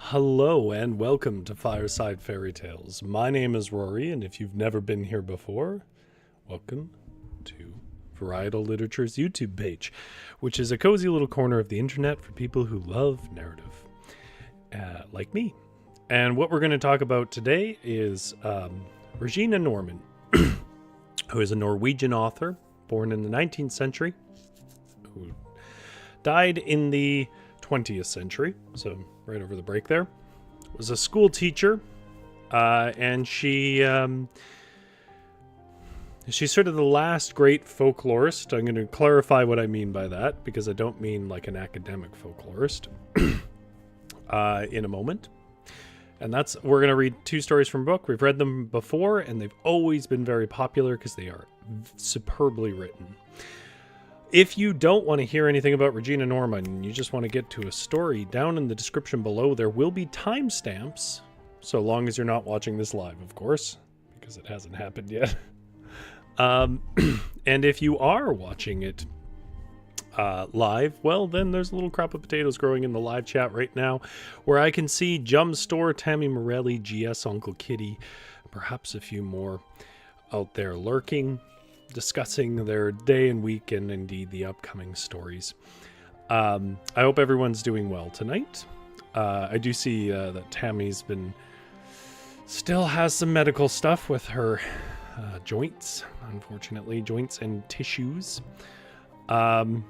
Hello and welcome to Fireside Fairytales. My name is Rory, and if you've never been here before, welcome to Varietal Literature's YouTube page, which is a cozy little corner of the internet for people who love narrative, like me. And what we're going to talk about today is Regine Normann, who is a Norwegian author born in the 19th century, who died in the 20th century, so right over the break there. Was a school teacher, and she's sort of the last great folklorist. I'm going to clarify what I mean by that, because I don't mean like an academic folklorist, in a moment. And we're going to read two stories from a book. We've read them before, and they've always been very popular because they are superbly written. If you don't want to hear anything about Regine Normann and you just want to get to a story, down in the description below there will be timestamps, so long as you're not watching this live, of course, because it hasn't happened yet. And if you are watching it live, well, then there's a little crop of potatoes growing in the live chat right now, where I can see Jum Store, Tammy Morelli, GS Uncle Kitty, perhaps a few more out there lurking, discussing their day and week and indeed the upcoming stories. I hope everyone's doing well tonight. I do see that Tammy's still has some medical stuff with her joints, unfortunately, joints and tissues. And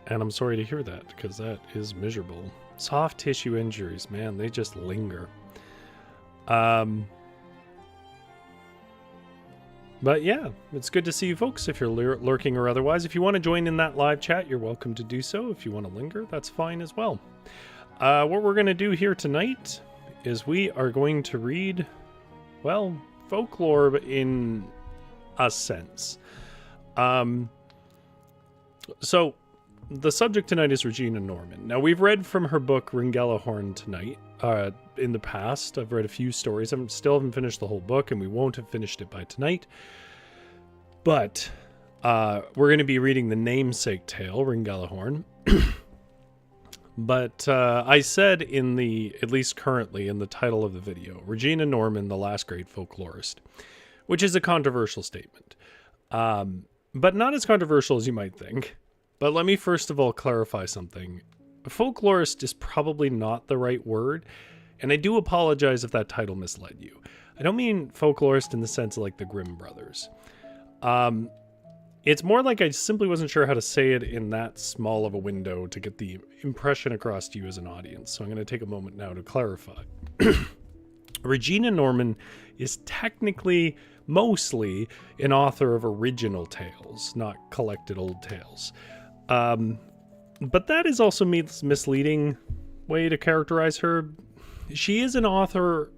I'm sorry to hear that, because that is miserable. Soft tissue injuries, man, they just linger. But yeah, it's good to see you folks if you're lurking or otherwise. If you want to join in that live chat, you're welcome to do so. If you want to linger, that's fine as well. What we're going to do here tonight is we are going to read, well, folklore in a sense. So the subject tonight is Regine Normann. Now, we've read from her book Ringelihorn tonight. In the past, I've read a few stories. I still haven't finished the whole book, and we won't have finished it by tonight. But we're going to be reading the namesake tale, Ringelihorn. But I said at least currently in the title of the video, Regine Normann, the last great folklorist, which is a controversial statement. But not as controversial as you might think. But let me first of all clarify something. Folklorist is probably not the right word, and I do apologize if that title misled you. I don't mean folklorist in the sense of like the Grimm brothers. It's more like I simply wasn't sure how to say it in that small of a window to get the impression across to you as an audience, so I'm going to take a moment now to clarify. Regine Normann is technically mostly an author of original tales, not collected old tales. But that is also a misleading way to characterize her. She is an author,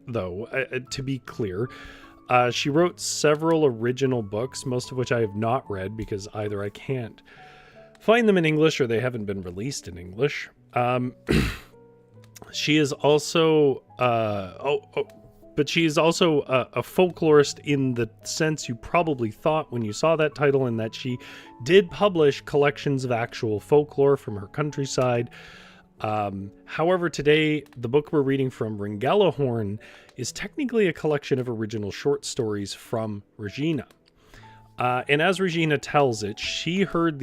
though, to be clear. She wrote several original books, most of which I have not read because either I can't find them in English or they haven't been released in English. She is also but she is also a folklorist in the sense you probably thought when you saw that title, in that she did publish collections of actual folklore from her countryside. However, today, the book we're reading from, Ringelihorn, is technically a collection of original short stories from Regina. And as Regina tells it, she heard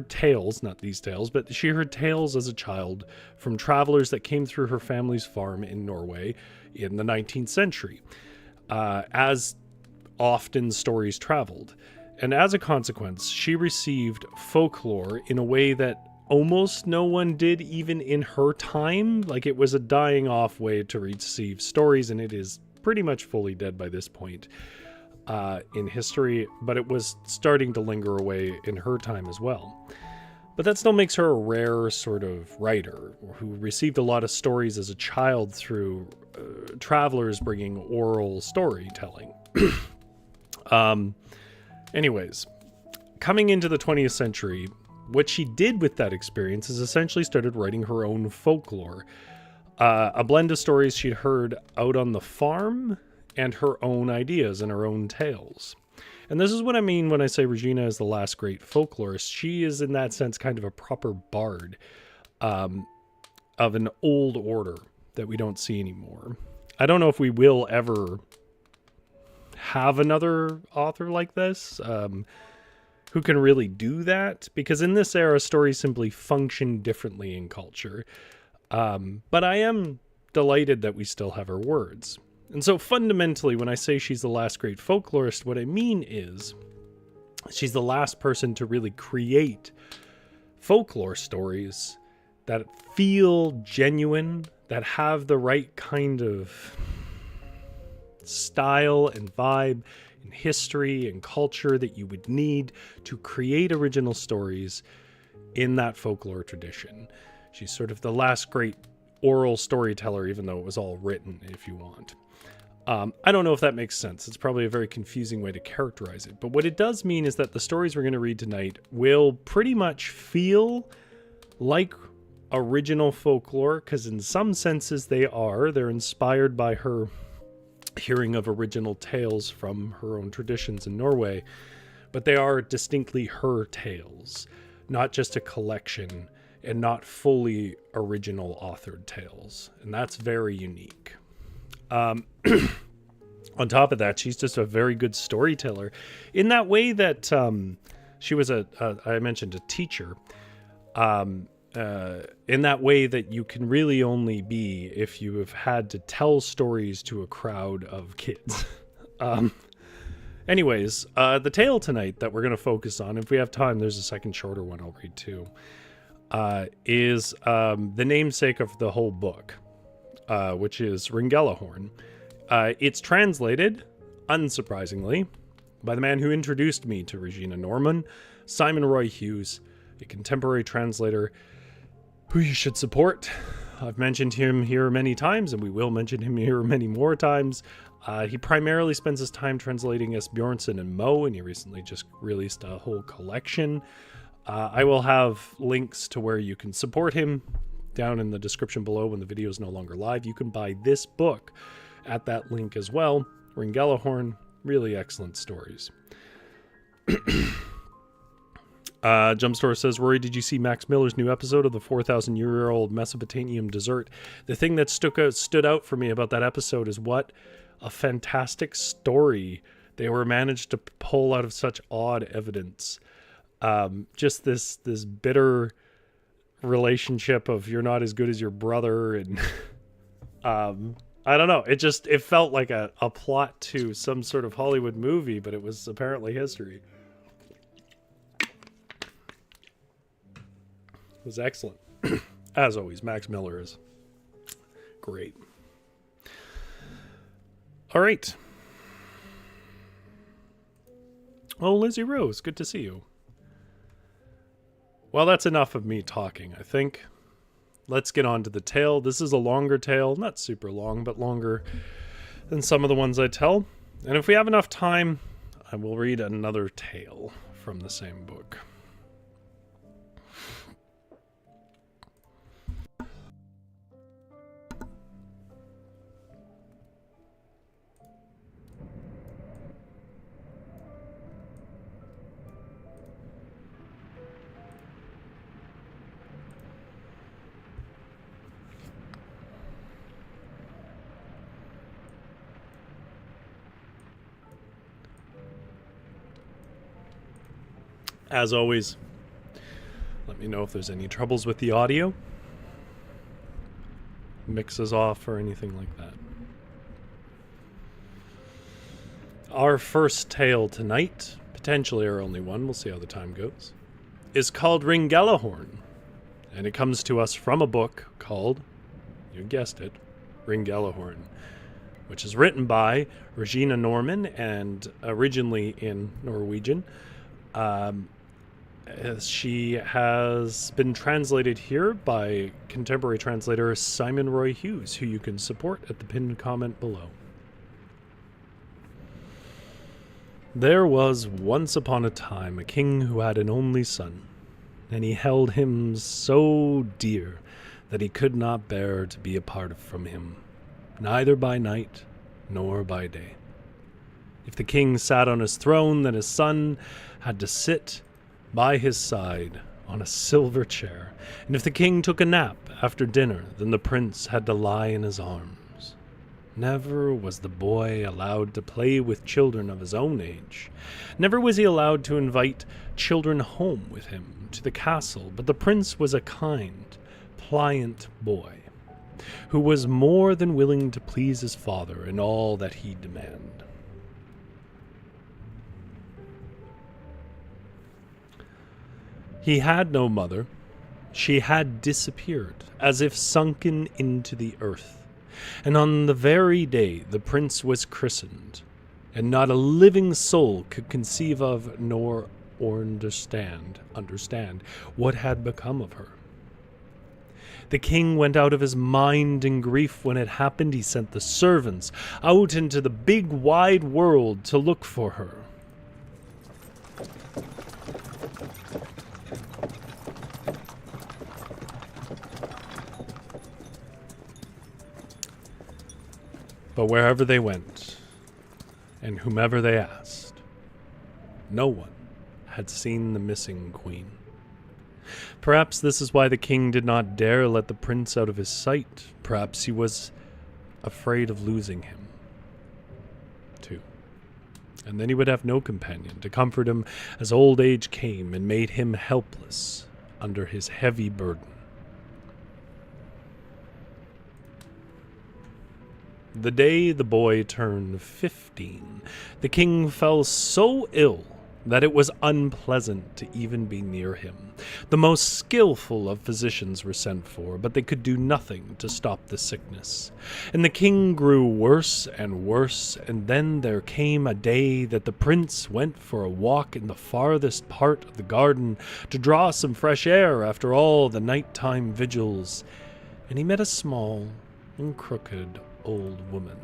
tales, not these tales, but she heard tales as a child from travelers that came through her family's farm in Norway in the 19th century, as often stories traveled. And as a consequence, she received folklore in a way that almost no one did even in her time. Like, it was a dying off way to receive stories, and it is pretty much fully dead by this point in history, but it was starting to linger away in her time as well. But that still makes her a rare sort of writer who received a lot of stories as a child through travelers bringing oral storytelling. Anyways, coming into the 20th century, what she did with that experience is essentially started writing her own folklore. A blend of stories she'd heard out on the farm and her own ideas and her own tales. And this is what I mean when I say Regina is the last great folklorist. She is, in that sense, kind of a proper bard. of an old order that we don't see anymore. I don't know if we will ever have another author like this who can really do that, because in this era, stories simply function differently in culture. But I am delighted that we still have her words. And so fundamentally, when I say she's the last great folklorist, what I mean is she's the last person to really create folklore stories that feel genuine, that have the right kind of style and vibe and history and culture that you would need to create original stories in that folklore tradition. She's sort of the last great oral storyteller, even though it was all written, if you want. I don't know if that makes sense. It's probably a very confusing way to characterize it. But what it does mean is that the stories we're going to read tonight will pretty much feel like original folklore, because in some senses they are. They're inspired by her hearing of original tales from her own traditions in Norway. But they are distinctly her tales, not just a collection and not fully original authored tales. And that's very unique. On top of that, she's just a very good storyteller in that way that she was I mentioned a teacher, in that way that you can really only be if you have had to tell stories to a crowd of kids. Anyways, the tale tonight that we're going to focus on, if we have time, there's a second shorter one I'll read too, is the namesake of the whole book, which is Ringelihorn. It's translated, unsurprisingly, by the man who introduced me to Regine Normann, Simon Roy Hughes, a contemporary translator who you should support. I've mentioned him here many times, and we will mention him here many more times. He primarily spends his time translating Asbjornsen and Moe, and he recently just released a whole collection. I will have links to where you can support him down in the description below when the video is no longer live. You can buy this book at that link as well. Ringelihorn, really excellent stories. Jumpstore says, Rory, did you see Max Miller's new episode of the 4,000-year-old Mesopotamian dessert? The thing that stood out for me about that episode is what a fantastic story they were managed to pull out of such odd evidence. Just this bitter relationship of you're not as good as your brother, and I don't know. It felt like a plot to some sort of Hollywood movie, but it was apparently history. It was excellent. As always, Max Miller is great. All right. Oh, Lizzie Rose, good to see you. Well, that's enough of me talking, I think. Let's get on to the tale. This is a longer tale, not super long, but longer than some of the ones I tell. And if we have enough time, I will read another tale from the same book. As always, let me know if there's any troubles with the audio, mixes off, or anything like that. Our first tale tonight, potentially our only one, we'll see how the time goes, is called Ringelihorn, and it comes to us from a book called, you guessed it, Ringelihorn, which is written by Regine Normann and originally in Norwegian. She has been translated here by contemporary translator Simon Roy Hughes, who you can support at the pinned comment below. There was once upon a time a king who had an only son, and he held him so dear that he could not bear to be apart from him, neither by night nor by day. If the king sat on his throne, then his son had to sit by his side on a silver chair, and if the king took a nap after dinner, then the prince had to lie in his arms. Never was the boy allowed to play with children of his own age. Never was he allowed to invite children home with him to the castle, but the prince was a kind, pliant boy, who was more than willing to please his father in all that he demanded. He had no mother. She had disappeared, as if sunken into the earth. And on the very day the prince was christened, and not a living soul could conceive of nor understand what had become of her. The king went out of his mind in grief when it happened. He sent the servants out into the big wide world to look for her. But wherever they went, and whomever they asked, no one had seen the missing queen. Perhaps this is why the king did not dare let the prince out of his sight. Perhaps he was afraid of losing him, too. And then he would have no companion to comfort him as old age came and made him helpless under his heavy burden. The day the boy turned 15, the king fell so ill that it was unpleasant to even be near him. The most skillful of physicians were sent for, but they could do nothing to stop the sickness. And the king grew worse and worse, and then there came a day that the prince went for a walk in the farthest part of the garden to draw some fresh air after all the nighttime vigils, and he met a small and crooked old woman.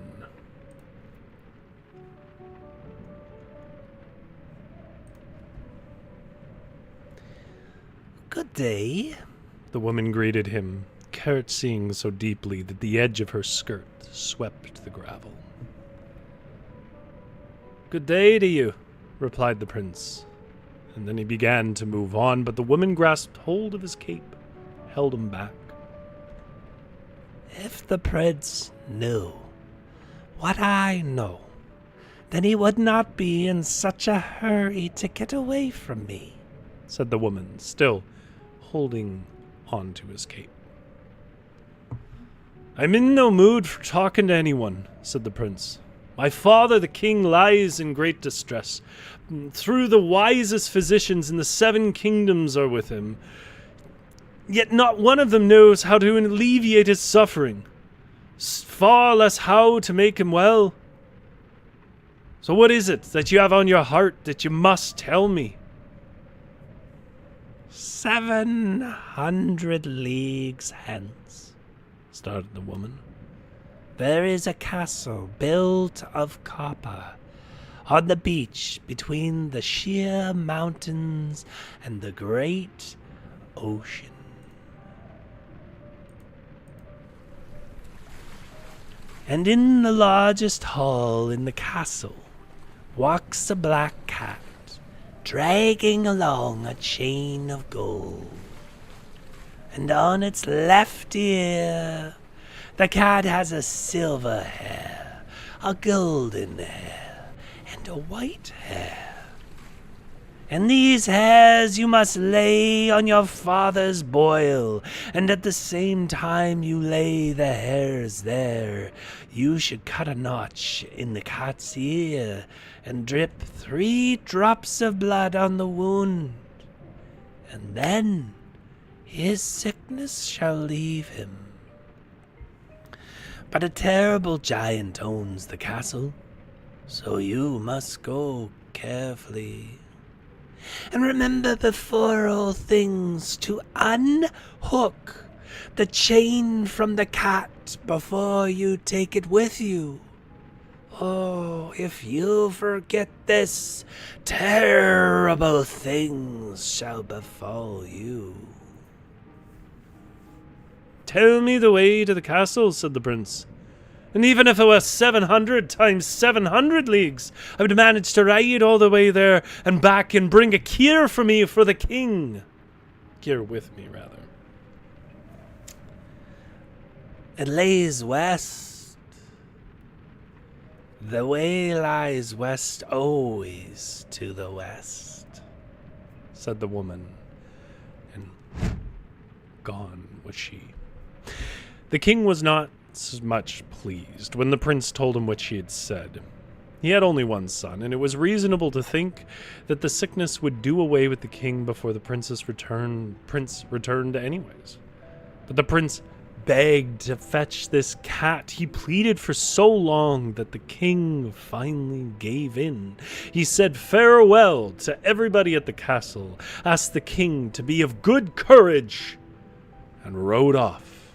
"Good day," the woman greeted him, curtsying so deeply that the edge of her skirt swept the gravel. "Good day to you," replied the prince, and then he began to move on, but the woman grasped hold of his cape, held him back. "If the prince knew what I know, then he would not be in such a hurry to get away from me," said the woman, still holding on to his cape. "I'm in no mood for talking to anyone," said the prince. "My father, the king, lies in great distress. Through the wisest physicians in the 7 kingdoms are with him. Yet not one of them knows how to alleviate his suffering, far less how to make him well. So what is it that you have on your heart that you must tell me?" 700 leagues hence," started the woman, "there is a castle built of copper on the beach between the sheer mountains and the great ocean. And in the largest hall in the castle walks a black cat, dragging along a chain of gold. And on its left ear, the cat has a silver hair, a golden hair, and a white hair. And these hairs you must lay on your father's boil, and at the same time you lay the hairs there, you should cut a notch in the cat's ear, and drip 3 drops of blood on the wound, and then his sickness shall leave him. But a terrible giant owns the castle, so you must go carefully. And remember before all things to unhook the chain from the cat before you take it with you. Oh, if you forget this, terrible things shall befall you." "Tell me the way to the castle," said the prince. "And even if it were 700 times 700 leagues, I would manage to ride all the way there and back and bring a cure for me for the king." Here with me, rather. It lays west. The way lies west, always to the west, said the woman, and gone was she. The king was not much pleased when the prince told him what she had said. He had only one son, and it was reasonable to think that the sickness would do away with the king before the prince returned anyways. But the prince begged to fetch this cat. He pleaded for so long that the king finally gave in. He said farewell to everybody at the castle, asked the king to be of good courage, and rode off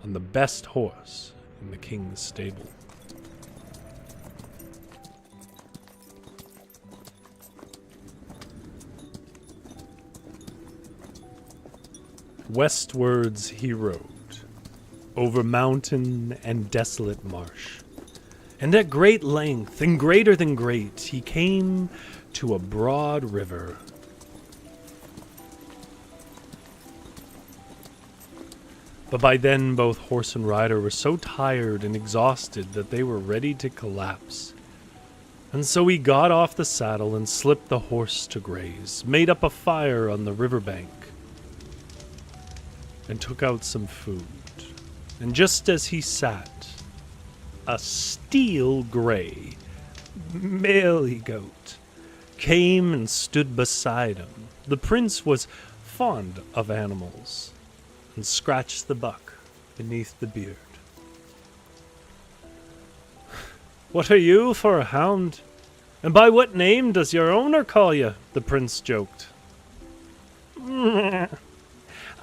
on the best horse in the king's stable. Westwards he rode, over mountain and desolate marsh, and at great length, and greater than great, he came to a broad river. But by then both horse and rider were so tired and exhausted that they were ready to collapse. And so he got off the saddle and slipped the horse to graze, made up a fire on the riverbank, and took out some food. And just as he sat, a steel gray maley goat came and stood beside him. The prince was fond of animals and scratched the buck beneath the beard. "What are you for a hound? And by what name does your owner call you?" the prince joked.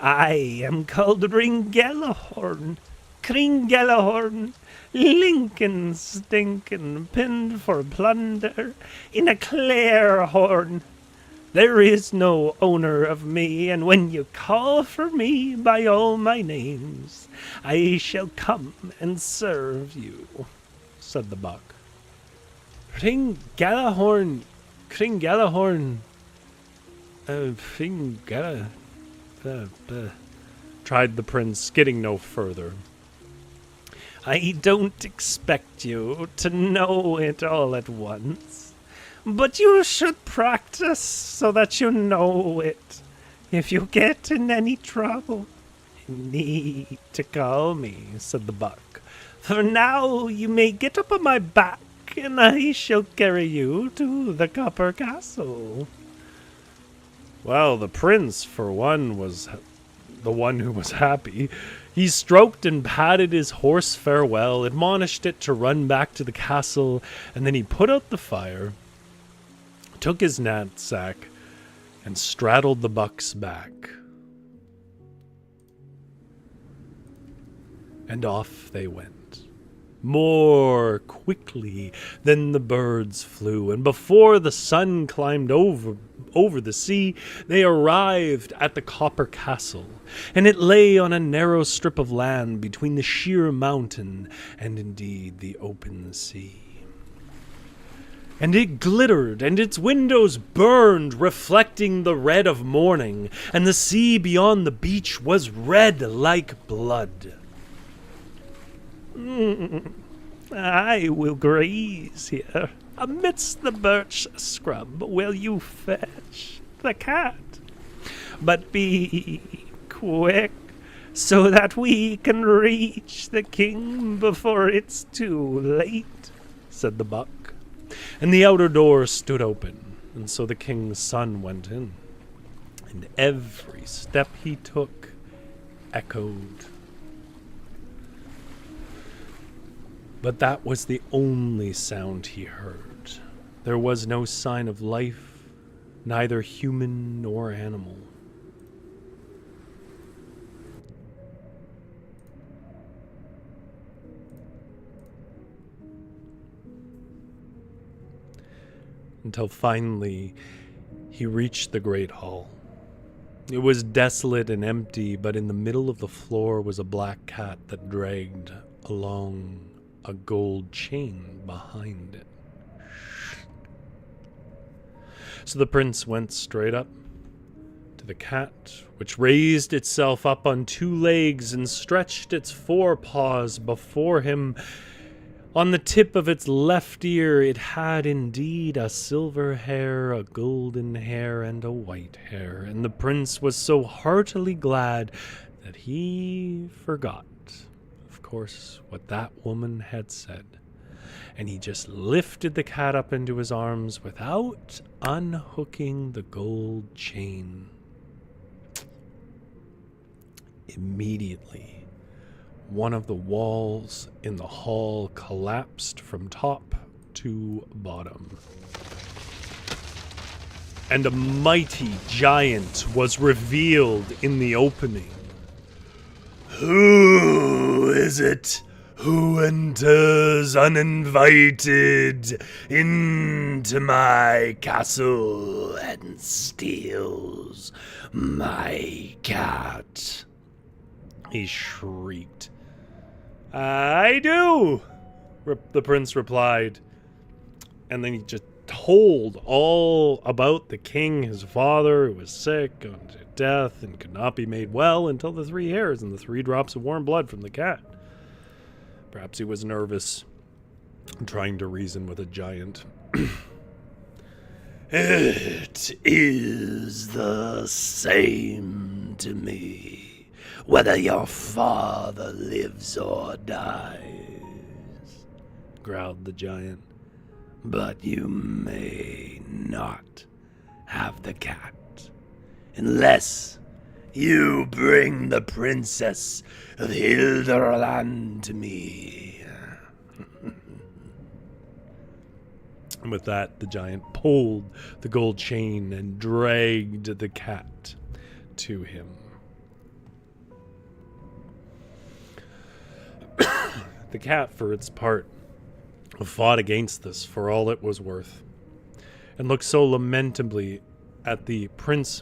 "I am called Ringelihorn, Ringelihorn, Lincoln stinkin' pinned for plunder in a clear horn. There is no owner of me, and when you call for me by all my names, I shall come and serve you," said the buck. Ringelihorn, tried the prince, getting no further. "I don't expect you to know it all at once, but you should practice so that you know it. If you get in any trouble, you need to call me," said the buck. "For now you may get up on my back, and I shall carry you to the Copper Castle." Well, the prince, for one, was the one who was happy. He stroked and patted his horse farewell, admonished it to run back to the castle, and then he put out the fire, took his knapsack, and straddled the buck's back. And off they went, more quickly than the birds flew, and before the sun climbed over the sea, they arrived at the Copper Castle, and it lay on a narrow strip of land between the sheer mountain and indeed the open sea. And it glittered, and its windows burned, reflecting the red of morning, and the sea beyond the beach was red like blood. "I will graze here, amidst the birch scrub will you fetch the cat. But be quick, so that we can reach the king before it's too late," said the buck. And the outer door stood open, and so the king's son went in, and every step he took echoed. But that was the only sound he heard. There was no sign of life, neither human nor animal. Until finally he reached the great hall. It was desolate and empty, but in the middle of the floor was a black cat that dragged along a gold chain behind it. So the prince went straight up to the cat, which raised itself up on 2 legs and stretched its 4 paws before him. On the tip of its left ear it had indeed a silver hair, a golden hair, and a white hair, and the prince was so heartily glad that he forgot, of course, what that woman had said, and he just lifted the cat up into his arms without unhooking the gold chain. Immediately, one of the walls in the hall collapsed from top to bottom, and a mighty giant was revealed in the opening. "Who is it who enters uninvited into my castle and steals my cat?" he shrieked. "I do," the prince replied. And then he just told all about the king, his father, who was sick, going to death, and could not be made well until the 3 hairs and the 3 drops of warm blood from the cat. Perhaps he was nervous, trying to reason with a giant. "It is the same to me, whether your father lives or dies," growled the giant. "But you may not have the cat unless you bring the princess of Hilderland to me." And with that, the giant pulled the gold chain and dragged the cat to him. The cat, for its part, fought against this for all it was worth, and looked so lamentably at the prince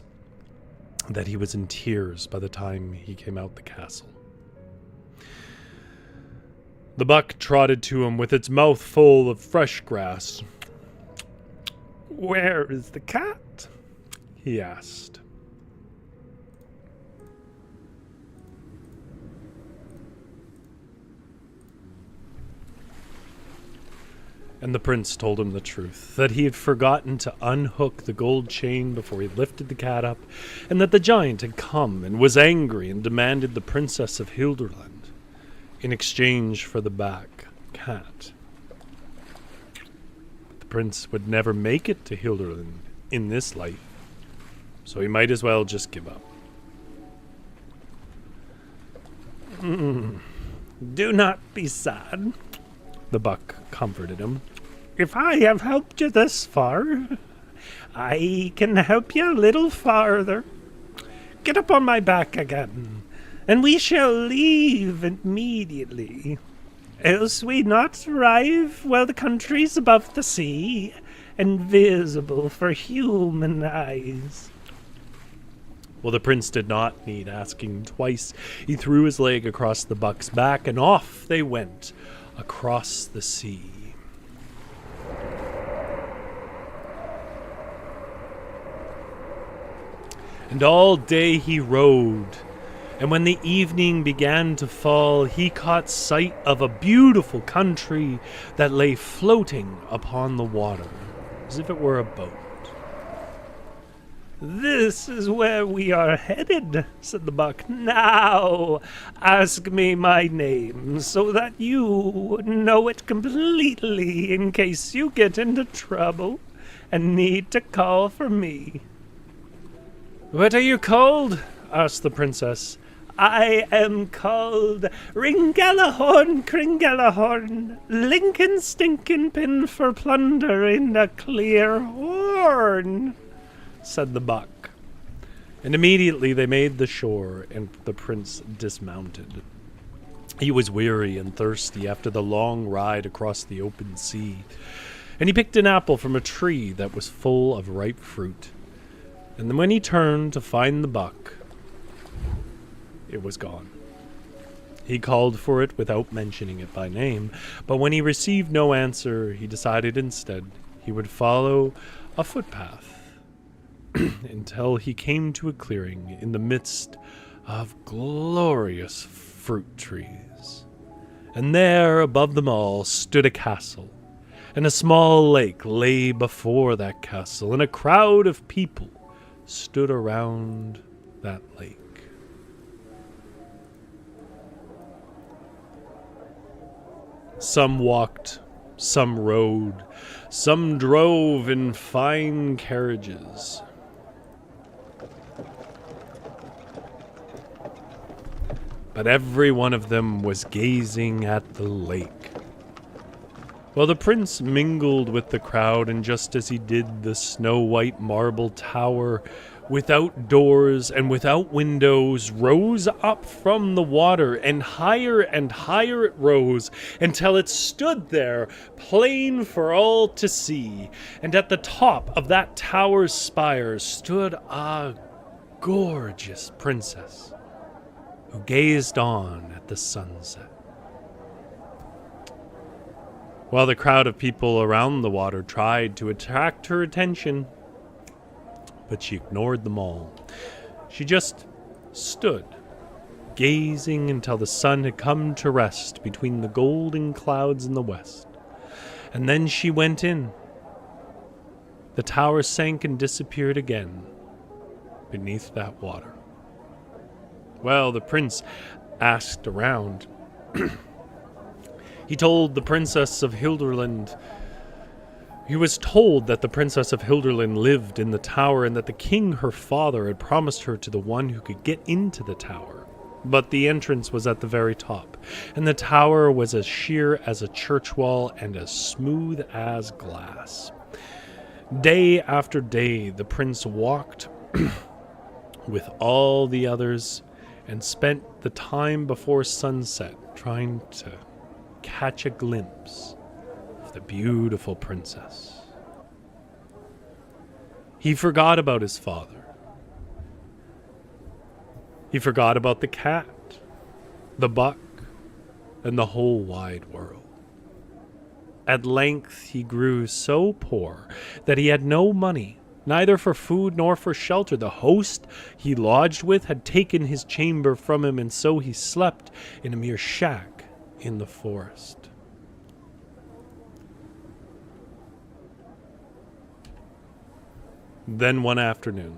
that he was in tears by the time he came out the castle. The buck trotted to him with its mouth full of fresh grass. "Where is the cat?" he asked. And the prince told him the truth, that he had forgotten to unhook the gold chain before he lifted the cat up, and that the giant had come and was angry and demanded the princess of Hilderland in exchange for the back cat. But the prince would never make it to Hilderland in this life, so he might as well just give up. "Do not be sad," the buck comforted him. "If I have helped you this far, I can help you a little farther. Get up on my back again, and we shall leave immediately. Else we not arrive where the country's above the sea, and visible for human eyes." Well, the prince did not need asking twice. He threw his leg across the buck's back, and off they went across the sea. And all day he rowed, and when the evening began to fall, he caught sight of a beautiful country that lay floating upon the water, as if it were a boat. "This is where we are headed," said the buck. "Now, ask me my name, so that you know it completely in case you get into trouble and need to call for me." "What are you called?" asked the princess. "I am called Ringelihorn, Kringelihorn, Lincoln Stinkin' Pin for plunder in a clear horn," said the buck. And immediately they made the shore, and the prince dismounted. He was weary and thirsty after the long ride across the open sea, and he picked an apple from a tree that was full of ripe fruit. And then when he turned to find the buck, it was gone. He called for it without mentioning it by name, but when he received no answer, he decided instead he would follow a footpath until he came to a clearing in the midst of glorious fruit trees. And there, above them all, stood a castle, and a small lake lay before that castle, and a crowd of people stood around that lake. Some walked, some rode, some drove in fine carriages. But every one of them was gazing at the lake. Well, the prince mingled with the crowd, and just as he did, the snow-white marble tower, without doors and without windows, rose up from the water, and higher it rose, until it stood there, plain for all to see. And at the top of that tower's spire stood a gorgeous princess, who gazed on at the sunset. While the crowd of people around the water tried to attract her attention, but she ignored them all. She just stood, gazing until the sun had come to rest between the golden clouds in the west. And then she went in. The tower sank and disappeared again beneath that water. Well, the prince asked around. He told the Princess of Hilderland. He was told that the Princess of Hilderland lived in the tower, and that the king, her father, had promised her to the one who could get into the tower. But the entrance was at the very top, and the tower was as sheer as a church wall and as smooth as glass. Day after day, the prince walked with all the others and spent the time before sunset trying to catch a glimpse of the beautiful princess. He forgot about his father. He forgot about the cat, the buck, and the whole wide world. At length he grew so poor that he had no money, neither for food nor for shelter. The host he lodged with had taken his chamber from him, and so he slept in a mere shack in the forest. Then one afternoon,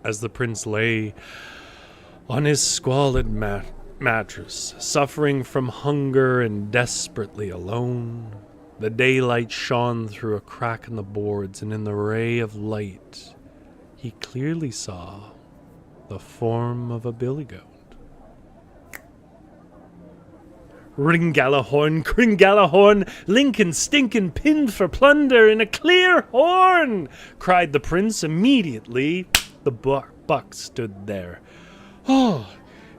as the prince lay on his squalid mattress, suffering from hunger and desperately alone, the daylight shone through a crack in the boards, and in the ray of light he clearly saw the form of a billy goat. "Ringelihorn, Cringelihorn, Lincoln stinkin' pinned for plunder in a clear horn!" cried the prince. Immediately the buck stood there. "Oh,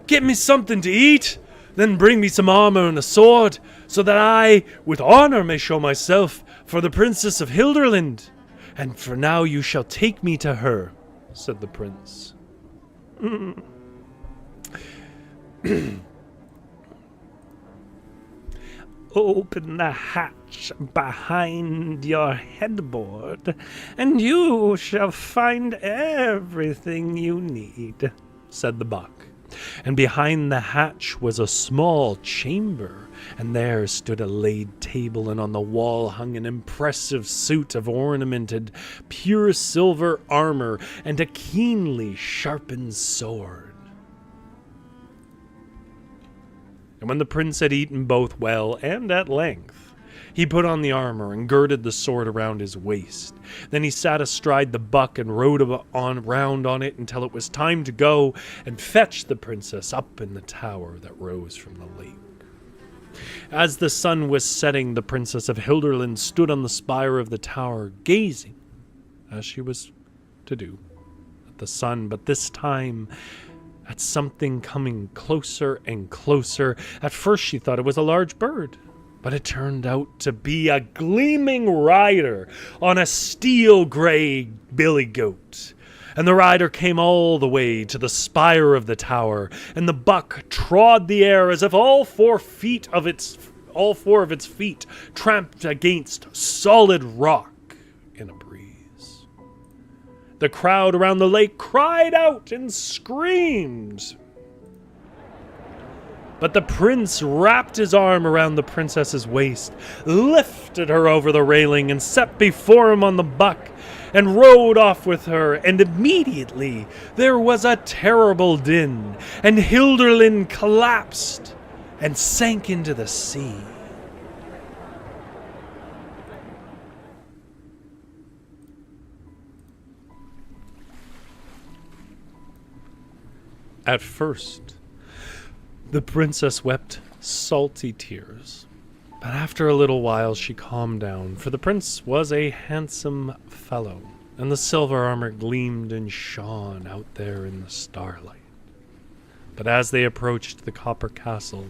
get me something to eat, then bring me some armor and a sword, so that I with honor may show myself for the Princess of Hilderland. And for now you shall take me to her," said the prince. "Open the hatch behind your headboard, and you shall find everything you need," said the buck. And behind the hatch was a small chamber, and there stood a laid table, and on the wall hung an impressive suit of ornamented, pure silver armor, and a keenly sharpened sword. And when the prince had eaten both well and at length, he put on the armor and girded the sword around his waist. Then he sat astride the buck and rode round on it until it was time to go and fetch the princess up in the tower that rose from the lake. As the sun was setting, the Princess of Hilderland stood on the spire of the tower, gazing, as she was to do, at the sun, but this time at something coming closer and closer. At first she thought it was a large bird, but it turned out to be a gleaming rider on a steel-gray billy goat. And the rider came all the way to the spire of the tower, and the buck trod the air as if all four of its feet tramped against solid rock in a breeze. The crowd around the lake cried out and screamed. But the prince wrapped his arm around the princess's waist, lifted her over the railing, and set before him on the buck, and rode off with her, and immediately there was a terrible din, and Hilderlin collapsed and sank into the sea. At first, the princess wept salty tears, but after a little while she calmed down, for the prince was a handsome fellow, and the silver armor gleamed and shone out there in the starlight. But as they approached the copper castle,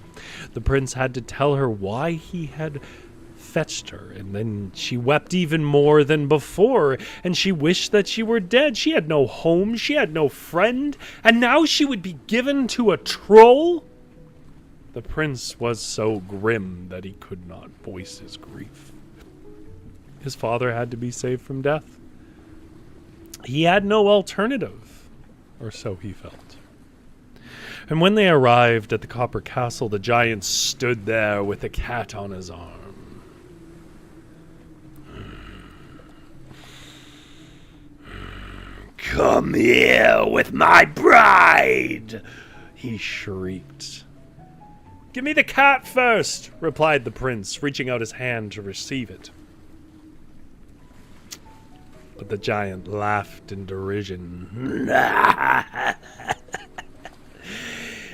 the prince had to tell her why he had fetched her, and then she wept even more than before, and she wished that she were dead. She had no home, she had no friend, and now she would be given to a troll? The prince was so grim that he could not voice his grief. His father had to be saved from death. He had no alternative, or so he felt. And when they arrived at the copper castle, the giant stood there with the cat on his arm. "Come here with my bride," he shrieked. "Give me the cat first," replied the prince, reaching out his hand to receive it. But the giant laughed in derision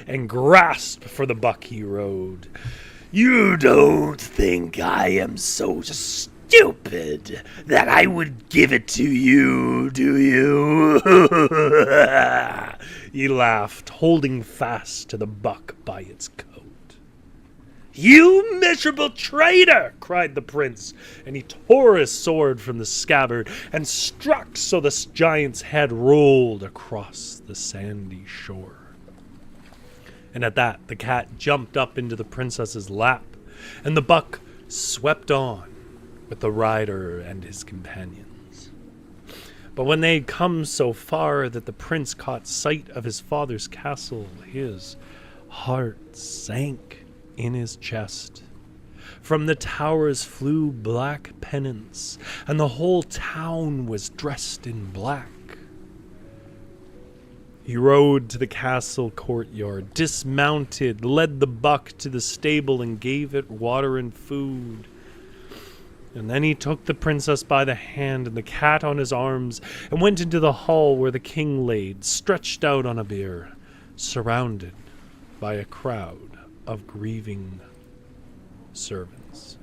and grasped for the buck he rode. "You don't think I am so stupid that I would give it to you, do you?" He laughed, holding fast to the buck by its coat. "You miserable traitor!" cried the prince, and he tore his sword from the scabbard and struck so the giant's head rolled across the sandy shore. And at that, the cat jumped up into the princess's lap, and the buck swept on with the rider and his companions. But when they had come so far that the prince caught sight of his father's castle, his heart sank in his chest. From the towers flew black pennants, and the whole town was dressed in black. He rode to the castle courtyard, dismounted, led the buck to the stable, and gave it water and food. And then he took the princess by the hand and the cat on his arms, and went into the hall where the king laid, stretched out on a bier, surrounded by a crowd of grieving servants.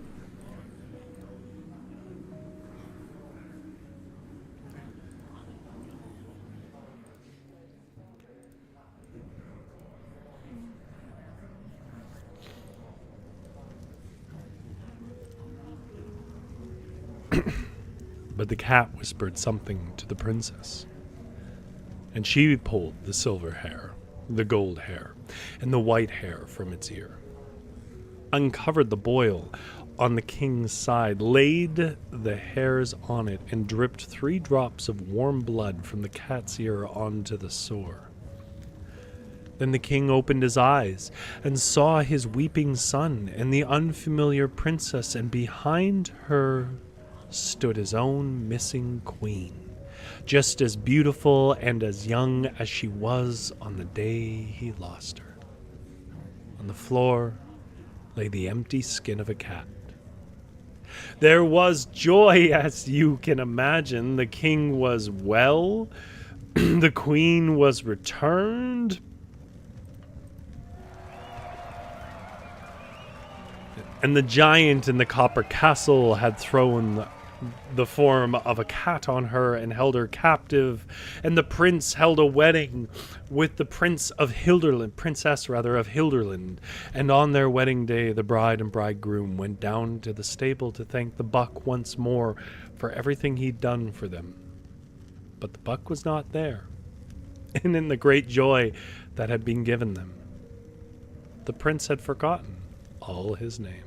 But the cat whispered something to the princess, and she pulled the silver hair, the gold hair, and the white hair from its ear, uncovered the boil on the king's side, laid the hairs on it, and dripped 3 drops of warm blood from the cat's ear onto the sore. Then the king opened his eyes and saw his weeping son and the unfamiliar princess, and behind her stood his own missing queen, just as beautiful and as young as she was on the day he lost her. On the floor lay the empty skin of a cat. There was joy, as you can imagine. The king was well. The queen was returned. And the giant in the copper castle had thrown the form of a cat on her and held her captive, and the prince held a wedding with the princess of Hilderland, and on their wedding day the bride and bridegroom went down to the stable to thank the buck once more for everything he'd done for them. But the buck was not there, and in the great joy that had been given them, the prince had forgotten all his names.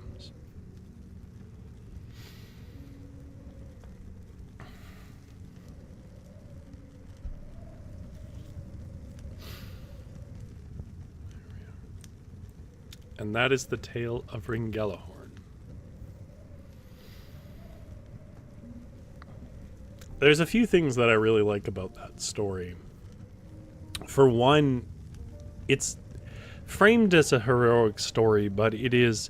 And that is the tale of Ringelihorn. There's a few things that I really like about that story. For one, it's framed as a heroic story, but it is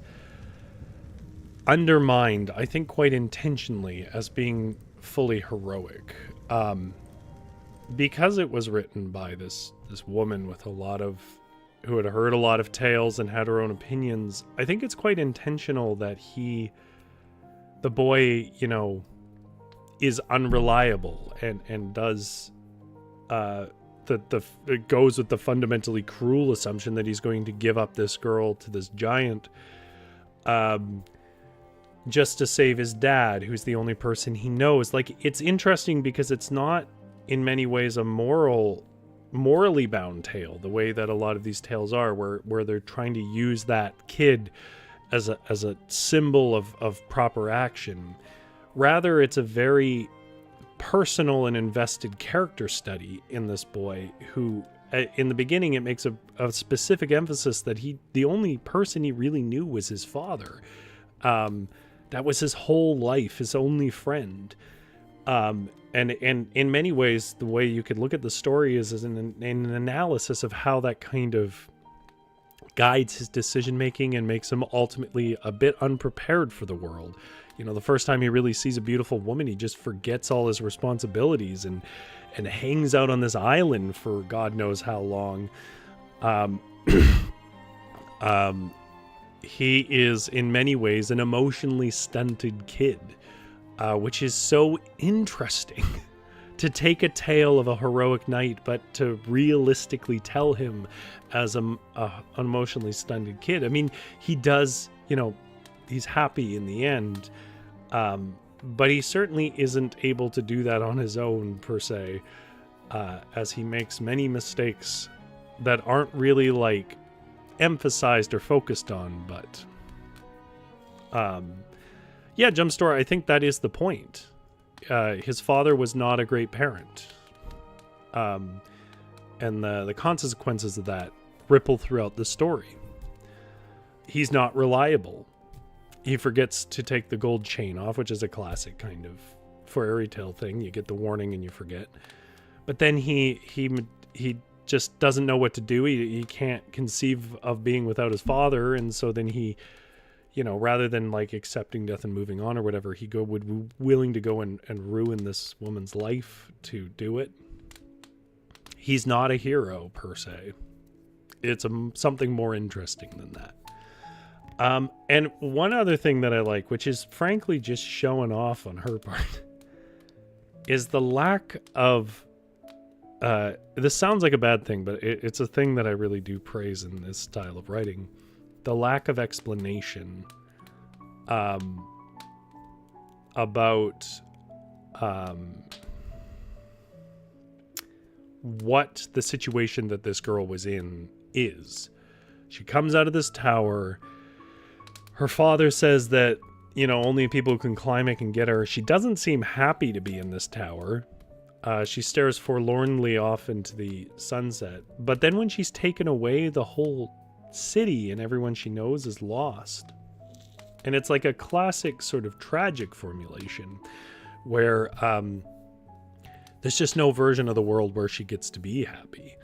undermined, I think quite intentionally, as being fully heroic. Because it was written by this woman with who had heard a lot of tales and had her own opinions, I think it's quite intentional that the boy, is unreliable and does it goes with the fundamentally cruel assumption that he's going to give up this girl to this giant just to save his dad, who's the only person he knows. Like, it's interesting because it's not in many ways a morally bound tale, the way that a lot of these tales are, where they're trying to use that kid as a symbol of proper action. Rather, it's a very personal and invested character study in this boy who, in the beginning, it makes a specific emphasis that the only person he really knew was his father. That was his whole life, his only friend. And in many ways, the way you could look at the story is as an analysis of how that kind of guides his decision making and makes him ultimately a bit unprepared for the world. The first time he really sees a beautiful woman, he just forgets all his responsibilities and hangs out on this island for God knows how long. He is in many ways an emotionally stunted kid, which is so interesting to take a tale of a heroic knight, but to realistically tell him as an emotionally stunted kid. I mean, he does, he's happy in the end, but he certainly isn't able to do that on his own, per se, as he makes many mistakes that aren't really, emphasized or focused on, but... Yeah, Jumpstore, I think that is the point. His father was not a great parent. And the consequences of that ripple throughout the story. He's not reliable. He forgets to take the gold chain off, which is a classic kind of fairy tale thing. You get the warning and you forget. But then he just doesn't know what to do. He can't conceive of being without his father, and so then he... rather than accepting death and moving on or whatever, would be willing to go and ruin this woman's life to do it. He's not a hero, per se. It's something more interesting than that. And one other thing that I like, which is frankly just showing off on her part, is the lack of... this sounds like a bad thing, but it's a thing that I really do praise in this style of writing. The lack of explanation about what the situation that this girl was in is. She comes out of this tower. Her father says that, only people who can climb it can get her. She doesn't seem happy to be in this tower. She stares forlornly off into the sunset. But then when she's taken away, the whole city and everyone she knows is lost. And it's like a classic sort of tragic formulation where there's just no version of the world where she gets to be happy.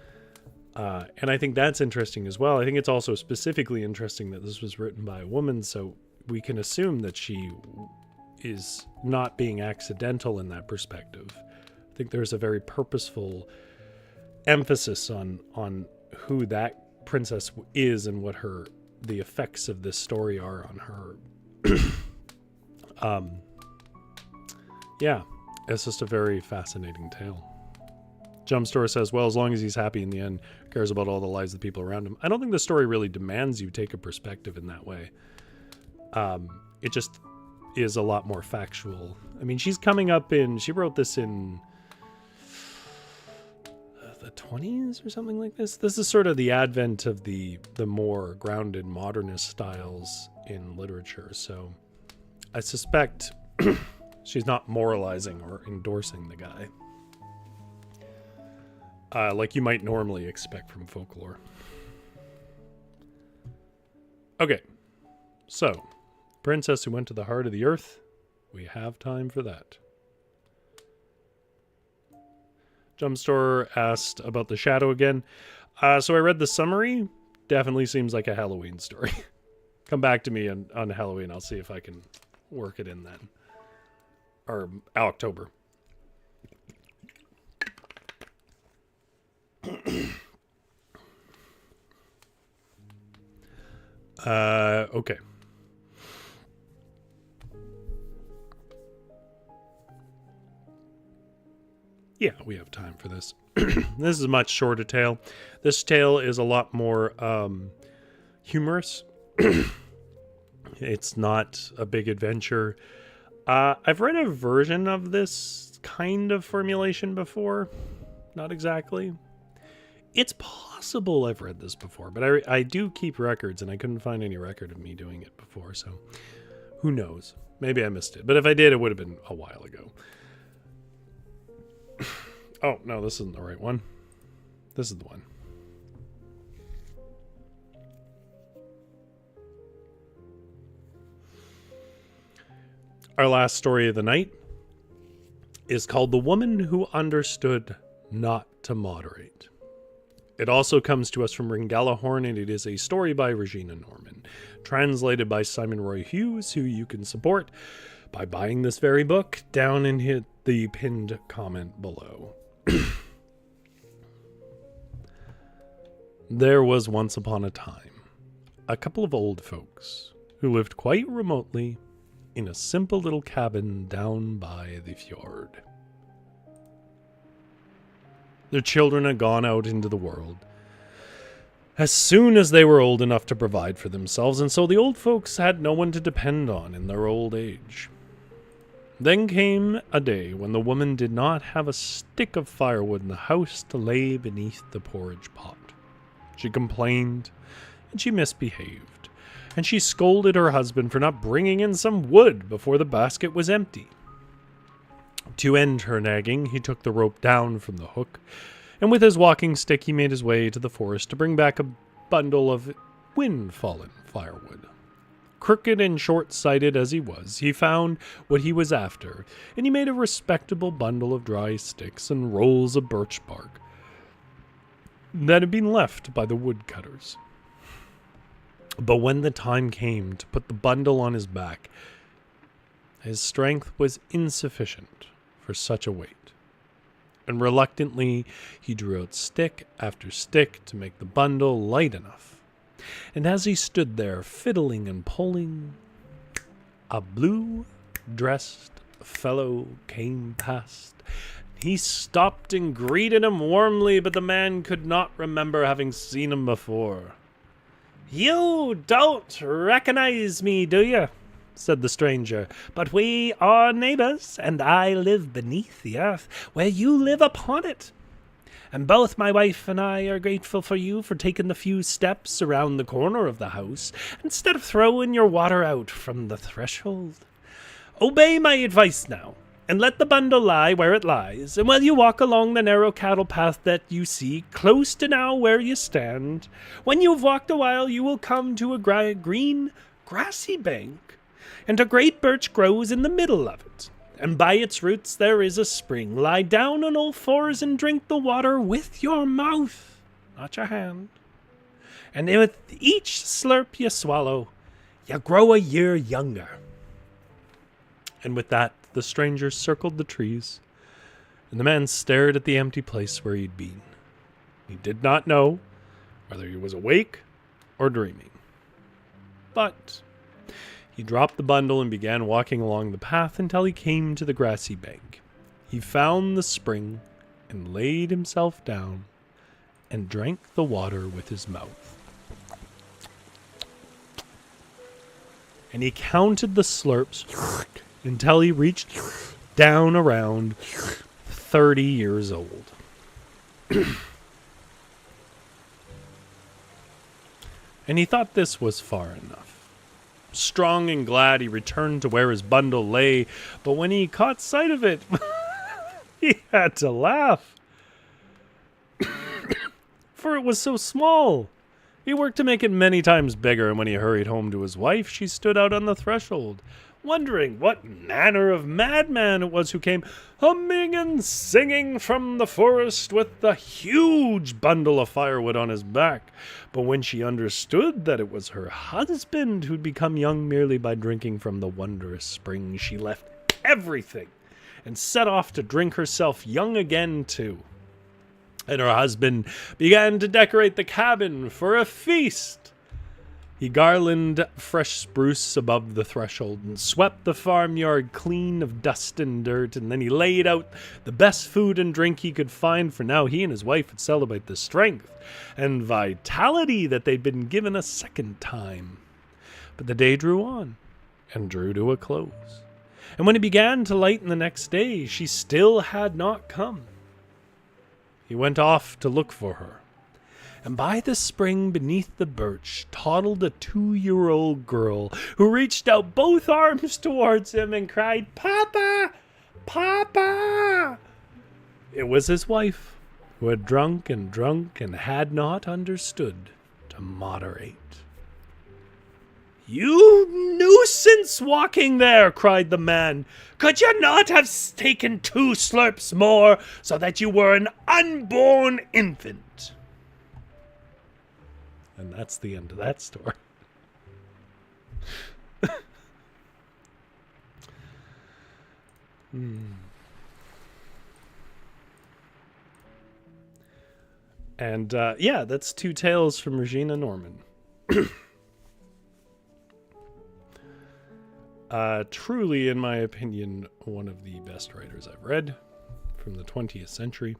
And I think that's interesting as well. I think it's also specifically interesting that this was written by a woman, so we can assume that she is not being accidental in that perspective. I think there's a very purposeful emphasis on who that princess is and what the effects of this story are on her. Yeah, it's just a very fascinating tale. Jumpstore says, well, as long as he's happy in the end, cares about all the lives of the people around him. I don't think the story really demands you take a perspective in that way. It just is a lot more factual. I mean, she wrote this in the 20s or something like this. This is sort of the advent of the more grounded modernist styles in literature. So I suspect she's not moralizing or endorsing the guy. Like you might normally expect from folklore. Okay, so Princess Who Went to the Heart of the Earth. We have time for that. Jumpstore asked about the shadow again. So I read the summary. Definitely seems like a Halloween story. Come back to me on Halloween. I'll see if I can work it in then. Or October. Okay. Yeah, we have time for this. This is a much shorter tale. This tale is a lot more humorous. It's not a big adventure. I've read a version of this kind of formulation before. Not exactly. It's possible I've read this before, but I do keep records, and I couldn't find any record of me doing it before, so who knows? Maybe I missed it. But if I did, it would have been a while ago. Oh, no, this isn't the right one. This is the one. Our last story of the night is called The Woman Who Understood Not to Moderate. It also comes to us from Ringelihorn, and it is a story by Regine Normann, translated by Simon Roy Hughes, who you can support by buying this very book down in the pinned comment below. There was once upon a time a couple of old folks who lived quite remotely in a simple little cabin down by the fjord. Their children had gone out into the world as soon as they were old enough to provide for themselves, and so the old folks had no one to depend on in their old age. Then came a day when the woman did not have a stick of firewood in the house to lay beneath the porridge pot. She complained, and she misbehaved, and she scolded her husband for not bringing in some wood before the basket was empty. To end her nagging, he took the rope down from the hook, and with his walking stick he made his way to the forest to bring back a bundle of wind-fallen firewood. Crooked and short-sighted as he was, he found what he was after, and he made a respectable bundle of dry sticks and rolls of birch bark that had been left by the woodcutters. But when the time came to put the bundle on his back, his strength was insufficient for such a weight, and reluctantly he drew out stick after stick to make the bundle light enough. And as he stood there fiddling and pulling, a blue-dressed fellow came past. He stopped and greeted him warmly, but the man could not remember having seen him before. "You don't recognize me, do you?" said the stranger. "But we are neighbors, and I live beneath the earth, where you live upon it. And both my wife and I are grateful for you for taking the few steps around the corner of the house, instead of throwing your water out from the threshold. Obey my advice now, and let the bundle lie where it lies, and while you walk along the narrow cattle path that you see close to now where you stand, when you have walked a while you will come to a green, grassy bank, and a great birch grows in the middle of it. And by its roots there is a spring. Lie down on all fours and drink the water with your mouth, not your hand. And with each slurp you swallow, you grow a year younger." And with that, the stranger circled the trees, and the man stared at the empty place where he'd been. He did not know whether he was awake or dreaming. But he dropped the bundle and began walking along the path until he came to the grassy bank. He found the spring and laid himself down and drank the water with his mouth. And he counted the slurps until he reached down around 30 years old. And he thought this was far enough. Strong and glad, he returned to where his bundle lay, but when he caught sight of it, he had to laugh. For it was so small, He worked to make it many times bigger, and when he hurried home to his wife, she stood out on the threshold, wondering what manner of madman it was who came humming and singing from the forest with the huge bundle of firewood on his back. But when she understood that it was her husband who'd become young merely by drinking from the wondrous spring, she left everything and set off to drink herself young again too. And her husband began to decorate the cabin for a feast. He garlanded fresh spruce above the threshold and swept the farmyard clean of dust and dirt, and then he laid out the best food and drink he could find, for now he and his wife would celebrate the strength and vitality that they'd been given a second time. But the day drew on and drew to a close, and when it began to lighten the next day, she still had not come. He went off to look for her, and by the spring beneath the birch toddled a 2-year-old girl who reached out both arms towards him and cried, "Papa! Papa!" It was his wife, who had drunk and had not understood to moderate. "You nuisance walking there," cried the man. "Could you not have taken 2 slurps more so that you were an unborn infant?" And that's the end of that story. And yeah, that's 2 tales from Regine Normann. Truly, in my opinion, one of the best writers I've read from the 20th century.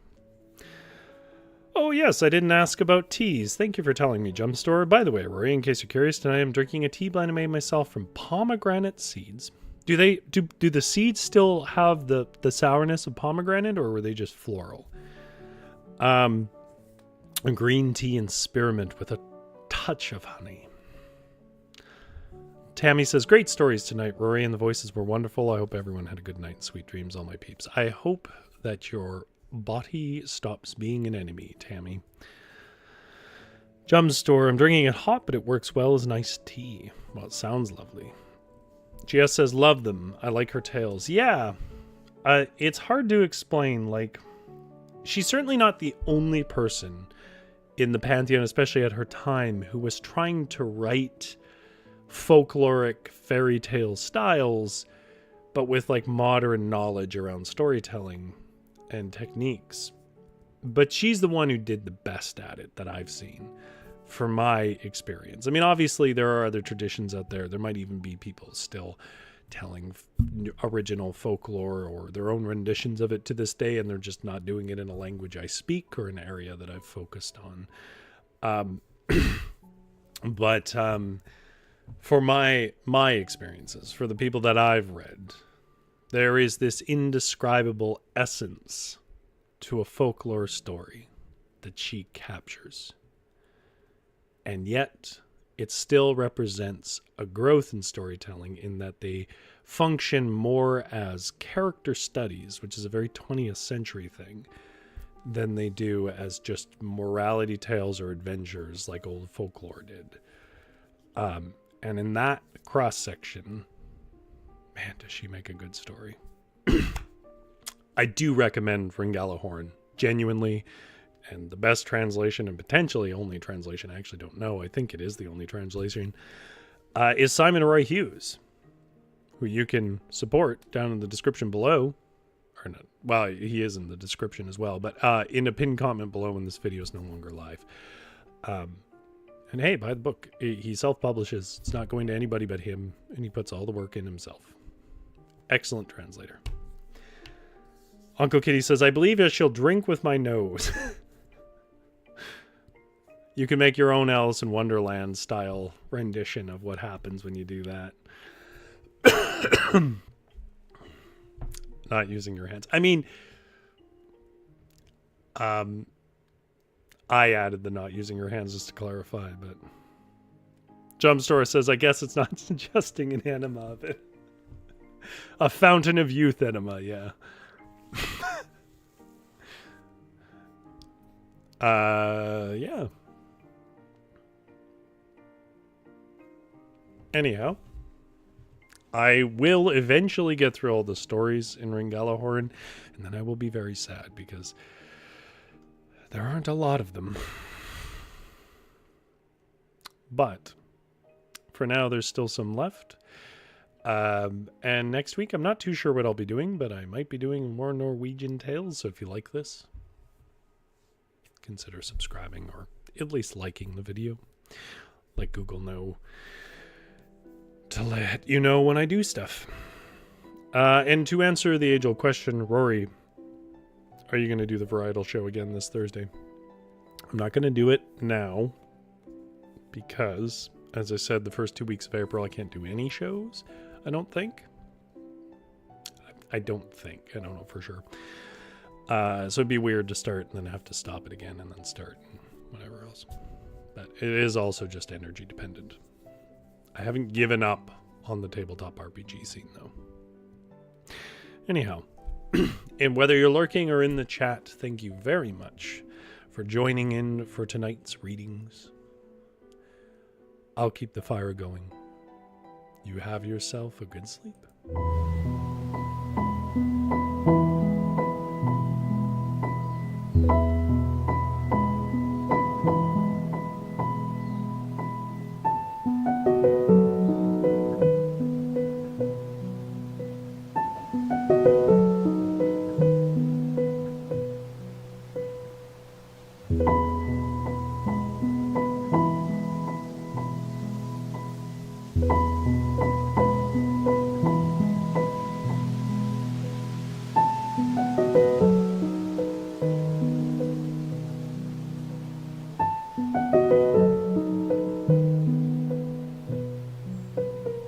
Oh yes, I didn't ask about teas. Thank you for telling me, Jumpstore. By the way, Rory, in case you're curious, tonight I'm drinking a tea blend I made myself from pomegranate seeds. Do the seeds still have the sourness of pomegranate, or were they just floral? A green tea and spearmint with a touch of honey. Tammy says, great stories tonight, Rory, and the voices were wonderful. I hope everyone had a good night and sweet dreams, all my peeps. I hope that your body stops being an enemy, Tammy. Jumpstore, I'm drinking it hot, but it works well as nice tea. Well, it sounds lovely. GS says, love them. I like her tales. Yeah, it's hard to explain. Like, she's certainly not the only person in the Pantheon, especially at her time, who was trying to write folkloric fairy tale styles, but with like modern knowledge around storytelling and techniques. But she's the one who did the best at it that I've seen from my experience. I mean, obviously there are other traditions out there. There might even be people still telling original folklore or their own renditions of it to this day, and they're just not doing it in a language I speak or an area that I've focused on. But for my experiences, for the people that I've read, there is this indescribable essence to a folklore story that she captures. And yet, it still represents a growth in storytelling in that they function more as character studies, which is a very 20th century thing, than they do as just morality tales or adventures like old folklore did. And in that cross-section, man, does she make a good story. I do recommend Ringelihorn, genuinely. And the best translation, and potentially only translation, I actually don't know, I think it is the only translation, is Simon Roy Hughes, who you can support down in the description below. Or not, well, he is in the description as well, but in a pinned comment below when this video is no longer live. And hey, buy the book. He self-publishes. It's not going to anybody but him, and he puts all the work in himself. Excellent translator. Uncle Kitty says, I believe I shall drink with my nose. You can make your own Alice in Wonderland style rendition of what happens when you do that. Not using your hands. I mean, I added the not using your hands just to clarify, but Jumpstore says, I guess it's not suggesting an enema of it. A fountain of youth enema, yeah. Yeah. Anyhow, I will eventually get through all the stories in Ringelihorn, and then I will be very sad because there aren't a lot of them. But for now, there's still some left. And next week, I'm not too sure what I'll be doing, but I might be doing more Norwegian tales. So if you like this, consider subscribing or at least liking the video. Let Google know to let you know when I do stuff. And to answer the age-old question, Rory, are you going to do the varietal show again this Thursday? I'm not going to do it now because, as I said, the first 2 weeks of April, I can't do any shows. I don't think. I don't think. I don't know for sure. So it'd be weird to start and then have to stop it again and then start and whatever else. But it is also just energy dependent. I haven't given up on the tabletop RPG scene, though. Anyhow, and whether you're lurking or in the chat, thank you very much for joining in for tonight's readings. I'll keep the fire going. You have yourself a good sleep.